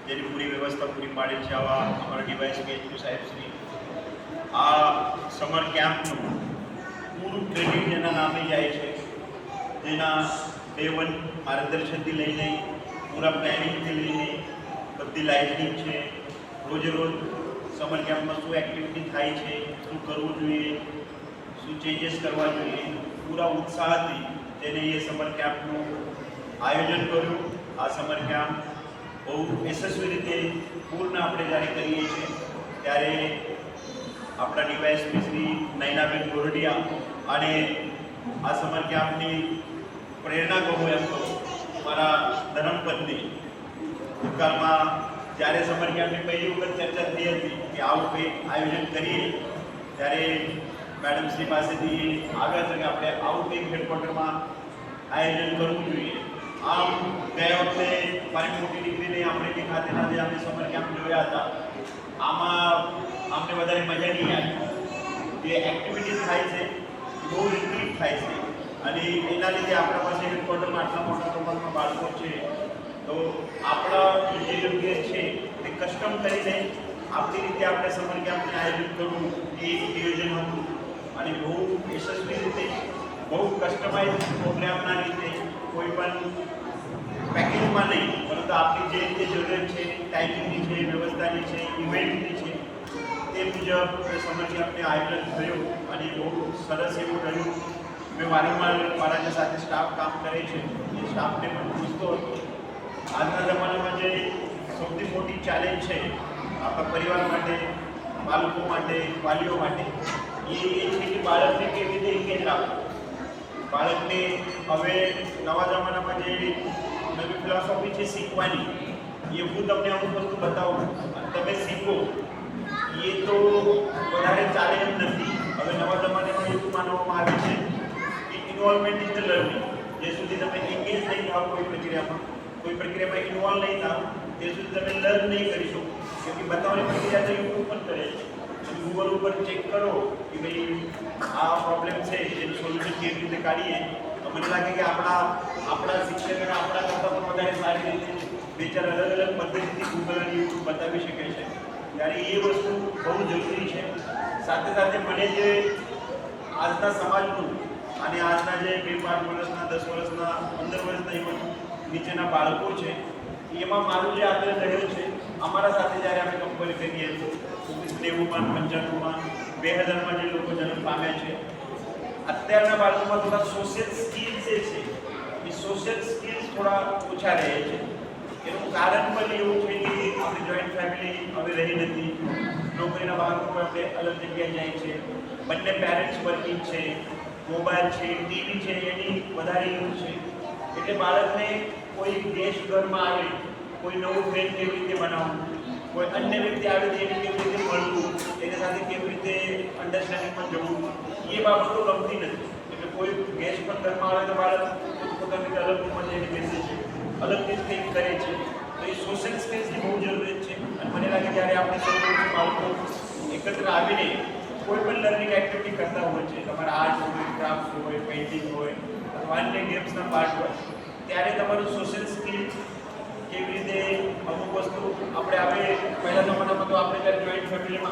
જેની પૂરી વ્યવસ્થા પૂરી પાડે છે આવા અમારા ડીવાયએસપી એચપી સાહેબશ્રી. આ સમર કેમ્પનું પૂરું ક્રેડિટ જેના નામે જાય છે, જેના ડે 1 માર્ગદર્શનથી લઈને પૂરા પ્લાનિંગથી લઈને બધી લાઇટનિંગ છે, રોજે રોજ સમર કેમ્પમાં શું એક્ટિવિટી થાય છે, શું કરવું જોઈએ, શું ચેન્જીસ કરવા જોઈએ, પૂરા ઉત્સાહથી જેને એ સમર કેમ્પનું આયોજન કર્યું. આ સમર કેમ્પ બહુ યશસ્વી રીતે પૂર્ણ આપણે જ્યારે કરીએ છીએ ત્યારે આપણા ડીવાયએસપી શ્રી નયનાબેન ગોરડિયા અને આ સમર કેમ્પની પ્રેરણા કહું એમ તો મારા ધર્મપત્ની ભૂતકાળમાં જ્યારે સમર કેમ્પની પહેલી વખત ચર્ચા થઈ હતી કે આવું કંઈ આયોજન કરીએ ત્યારે મેડમ શ્રી પાસેથી આવ્યા હતા કે આપણે આવું કંઈક હેડક્વાર્ટરમાં આયોજન કરવું જોઈએ. આમ ગયા વખતે મારી મોટી દીકરીને આપણે કંઈ ખાતેના જે અમે સમર કેમ્પ જોયા હતા, આમાં અમને વધારે મજા નહીં આવી. જે એક્ટિવિટીઝ થાય છે બહુ રિપીટ થાય છે અને એના લીધે આપણા પાસે હેડક્વાર્ટરમાં આટલા મોટા પ્રમાણમાં બાળકો છે, તો આપણા જે યોગ્ય છે તે કસ્ટમ કરીને આપણી રીતે આપણે સમર કેમ્પને આયોજન કરવું એ નિયોજન હતું અને બહુ યશસ્વી રીતે બહુ કસ્ટમાઇઝ પ્રોગ્રામના રીતે કોઈ પણ પેકેજમાં નહીં પરંતુ આપણી જે રીતે જરૂરિયાત છે, ટાઈમિંગની છે, વ્યવસ્થાની છે, ઇવેન્ટની છે, તે મુજબ સમર કેમ્પને આયોજન થયું અને બહુ સરસ એવું રહ્યું. મેં વારંવાર મારા જે સાથે સ્ટાફ કામ કરે છે એ સ્ટાફને પણ પૂછતો હતો. આજના જમાનામાં જે સૌથી મોટી ચેલેન્જ છે આપણા પરિવાર માટે, બાળકો માટે, વાલીઓ માટે, એ છે કે બાળકને કેવી રીતે એંગેજ રાખવું. બાળકને હવે નવા જમાનામાં જે નવી ફિલોસોફી છે શીખવાની, એ હું તમને અમુક વસ્તુ બતાવું અને તમે શીખો, એ તો વધારે ચાલે એમ નથી. હવે નવા જમાનામાં એવું માનવામાં આવે છે કે ઇન્વોલ્વમેન્ટ ઇન ધ લર્નિંગ. જે સુધી તમે એંગેજ નહીં થાવ કોઈ પ્રક્રિયામાં ઇન્વોલ્વ નહીં થાવ તે સુધી તમે લર્ન નહીં કરી શકો. કેમ કે બતાવવાની પ્રક્રિયા તો યુટ્યુબ પણ કરે છે, ગૂગલ ઉપર ચેક કરો કે ભાઈ આ પ્રોબ્લેમ છે એનું સોલ્યુશન કેવી રીતે કાઢીએ, તો મને લાગે કે આપણા શિક્ષકોને આપણા કરતાં પણ વધારે સારી રીતે બે ચાર અલગ અલગ પદ્ધતિથી ગૂગલ અને યુટ્યુબ બતાવી શકે છે. ત્યારે એ વસ્તુ બહુ જરૂરી છે. સાથે સાથે મને જે આજના સમાજનું અને આજના જે 2-5 વર્ષના, 10 વર્ષના, 15 વર્ષના યુવક નીચેના બાળકો છે, એમાં મારું જે આગ્રહ રહ્યો છે, અમારા સાથે જ્યારે અમે કંપેર કરીએ તો 1990માં, 95માં, 2000માં જે લોકો જન્મ પામ્યા છે, અત્યારના બાળકોમાં થોડા સોશિયલ સ્કિલ્સ જે છે એ સોશિયલ સ્કિલ્સ થોડા ઓછા રહે છે. એનું કારણ પણ એવું છે કે આપણી જોઈન્ટ ફેમિલી હવે રહી નથી, નોકરીના બાળકો આપણે અલગ જગ્યાએ જાય છે, બંને પેરેન્ટ્સ વર્કિંગ છે, મોબાઈલ છે, ટીવી છે, એની વધારે યુઝ છે. એટલે બાળકને કોઈ દેશ ઘરમાં આવે, કોઈ નવું ફ્રેન્ડ કેવી રીતે બનાવવું, કોઈ અન્ય વ્યક્તિ આવે તો એને કેવી રીતે મળવું, એની સાથે કેવી રીતે અન્ડરસ્ટેન્ડિંગમાં જવું, એ બાબતો ગમતી નથી. એટલે કોઈ ગેસ્ટ પણ ઘરમાં આવે તો બાળક પોતાની અલગ રૂમમાં જઈને બેસે છે, અલગ રીતે કંઈક કરે છે. તો એ સોશિયલ સ્કિલ્સની બહુ જરૂરિયાત છે. અને મને લાગે જ્યારે આપણે સૌ બાળકો એકત્ર આવીને કોઈ પણ લર્નિંગ એક્ટિવિટી કરતા હોય છે, તમારા આર્ટ હોય, ક્રાફ્ટ હોય, પેઇન્ટિંગ હોય અથવા અન્ય ગેમ્સના પાર્ટ હોય, ત્યારે તમારું સોશિયલ સ્કિલ કેવી રીતે અમુક વસ્તુ આપણે આવે પહેલા જમાનામાં તો આપણે જ્યારે જોઈન્ટ ફેમિલીમાં